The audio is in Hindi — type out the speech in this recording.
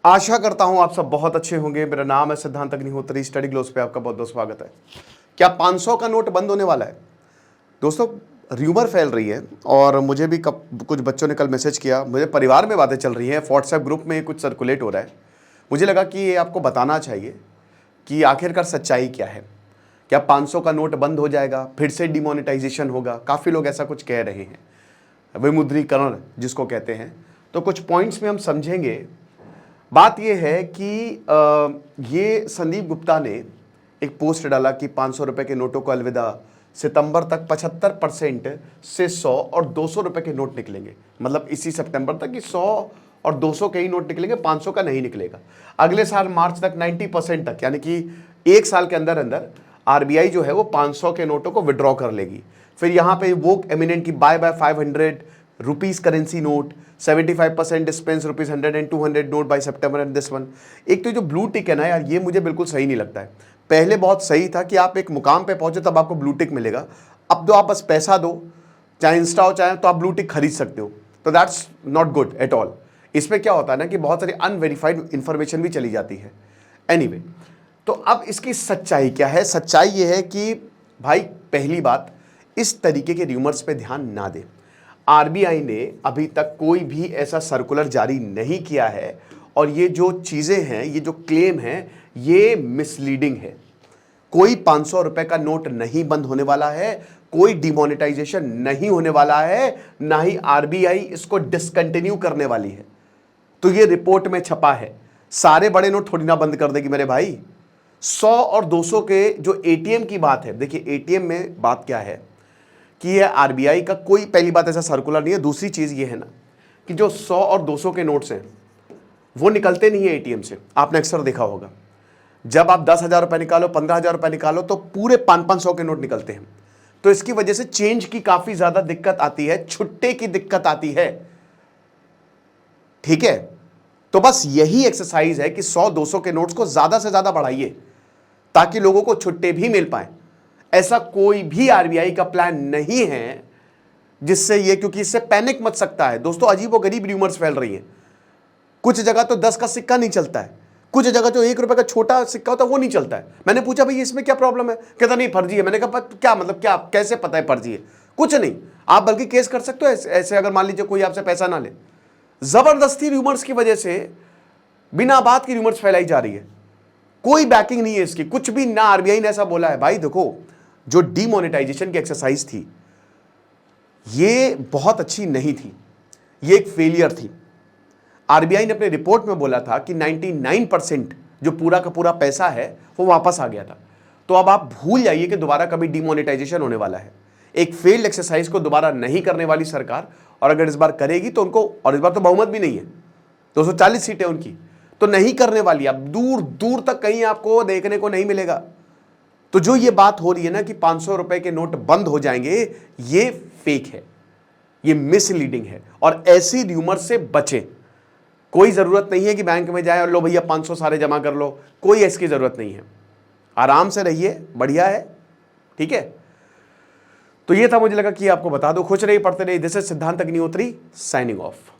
आशा करता हूं आप सब बहुत अच्छे होंगे। मेरा नाम है सिद्धांत अग्निहोत्री। स्टडी ग्लोस पे आपका बहुत बहुत स्वागत है। क्या 500 का नोट बंद होने वाला है? दोस्तों, र्यूमर फैल रही है और मुझे भी कुछ बच्चों ने कल मैसेज किया। मुझे परिवार में बातें चल रही हैं, व्हाट्सएप ग्रुप में कुछ सर्कुलेट हो रहा है। मुझे लगा कि ये आपको बताना चाहिए कि आखिरकार सच्चाई क्या है। क्या 500 का नोट बंद हो जाएगा, फिर से डिमोनेटाइजेशन होगा? काफ़ी लोग ऐसा कुछ कह रहे हैं, विमुद्रीकरण जिसको कहते हैं। तो कुछ पॉइंट्स में हम समझेंगे। बात यह है कि ये संदीप गुप्ता ने एक पोस्ट डाला कि 500 रुपए के नोटों को अलविदा, सितंबर तक 75% से 100 और 200 रुपए के नोट निकलेंगे। मतलब इसी सितंबर तक कि 100 और 200 के ही नोट निकलेंगे, 500 का नहीं निकलेगा। अगले साल मार्च तक 90% तक, यानी कि एक साल के अंदर अंदर आरबीआई जो है वो 500 के नोटों को विड्रॉ कर लेगी। फिर यहाँ पे वो एमिनेंट की by 500 rupees currency note, 75% dispense rupees 100 and 200 note by September end this one. एक तो जो ब्लू टिक है ना यार, ये मुझे बिल्कुल सही नहीं लगता है। पहले बहुत सही था कि आप एक मुकाम पे पहुंचे तब आपको ब्लू टिक मिलेगा। अब तो आप बस पैसा दो, चाहे इंस्टा हो चाहे, तो आप ब्लू टिक खरीद सकते हो। तो that's not good at all. इसमें क्या होता है ना कि बहुत सारी अनवेरीफाइड इंफॉर्मेशन भी चली जाती है। एनीवे, तो अब इसकी सच्चाई क्या है? सच्चाई ये है कि भाई, पहली बात, इस तरीके के र्यूमर्स पे ध्यान ना दें। आरबीआई ने अभी तक कोई भी ऐसा सर्कुलर जारी नहीं किया है और ये जो चीजें हैं, ये जो क्लेम है, ये मिसलीडिंग है। कोई 500 रुपए का नोट नहीं बंद होने वाला है, कोई डिमोनेटाइजेशन नहीं होने वाला है, ना ही आरबीआई इसको डिसकंटिन्यू करने वाली है। तो ये रिपोर्ट में छपा है। सारे बड़े नोट थोड़ी ना बंद कर देगी मेरे भाई। 100 और 200 के जो एटीएम की बात है, देखिए एटीएम में बात क्या है कि ये आरबीआई का कोई, पहली बात, ऐसा सर्कुलर नहीं है। दूसरी चीज ये है ना कि जो 100 और 200 के नोट्स हैं वो निकलते नहीं है एटीएम से। आपने अक्सर देखा होगा, जब आप 10,000 रुपए निकालो, 15,000 रुपए निकालो, तो पूरे 500 के नोट निकलते हैं। तो इसकी वजह से चेंज की काफी ज्यादा दिक्कत आती है, छुट्टे की दिक्कत आती है। ठीक है, तो बस यही एक्सरसाइज है कि 100-200 के नोट्स को ज्यादा से ज्यादा बढ़ाइए ताकि लोगों को छुट्टे भी मिल पाए। ऐसा कोई भी आरबीआई का प्लान नहीं है जिससे ये, क्योंकि इससे पैनिक मच सकता है। दोस्तों, अजीबोगरीब र्यूमर्स फैल रही हैं। कुछ जगह तो 10 का सिक्का नहीं चलता है, कुछ जगह जो 1 रुपए का छोटा सिक्का होता है वो नहीं चलता है। मैंने पूछा भाई इसमें क्या प्रॉब्लम है? कहता नहीं फर्जी है। मैंने कहा क्या मतलब, क्या कैसे पता है फर्जी है? कुछ नहीं, आप बल्कि केस कर सकते हो ऐसे अगर मान लीजिए कोई आपसे पैसा ना ले। जबरदस्ती र्यूमर्स की वजह से बिना बात की र्यूमर्स फैलाई जा रही है, कोई बैकिंग नहीं है इसकी, कुछ भी ना आरबीआई ने ऐसा बोला है। भाई देखो, जो डीमोनेटाइजेशन की एक्सरसाइज थी ये बहुत अच्छी नहीं थी, ये एक फेलियर थी। आरबीआई ने अपने रिपोर्ट में बोला था कि 99% जो पूरा का पूरा पैसा है वो वापस आ गया था। तो अब आप भूल जाइए कि दोबारा कभी डीमोनेटाइजेशन होने वाला है। एक फेल्ड एक्सरसाइज को दोबारा नहीं करने वाली सरकार, और अगर इस बार करेगी तो उनको, और इस बार तो बहुमत भी नहीं है, 240 सीटें उनकी, तो नहीं करने वाली। अब दूर दूर तक कहीं आपको देखने को नहीं मिलेगा। तो जो ये बात हो रही है ना कि 500 रुपए के नोट बंद हो जाएंगे, ये फेक है, ये मिसलीडिंग है। और ऐसी र्यूमर से बचें। कोई जरूरत नहीं है कि बैंक में जाए और लो भैया 500 सारे जमा कर लो, कोई इसकी जरूरत नहीं है। आराम से रहिए, बढ़िया है, ठीक है। तो ये था, मुझे लगा कि आपको बता दो। खुश रहिए, पढ़ते रहिए। दिस इज सिद्धांत अग्निहोत्री, साइनिंग ऑफ।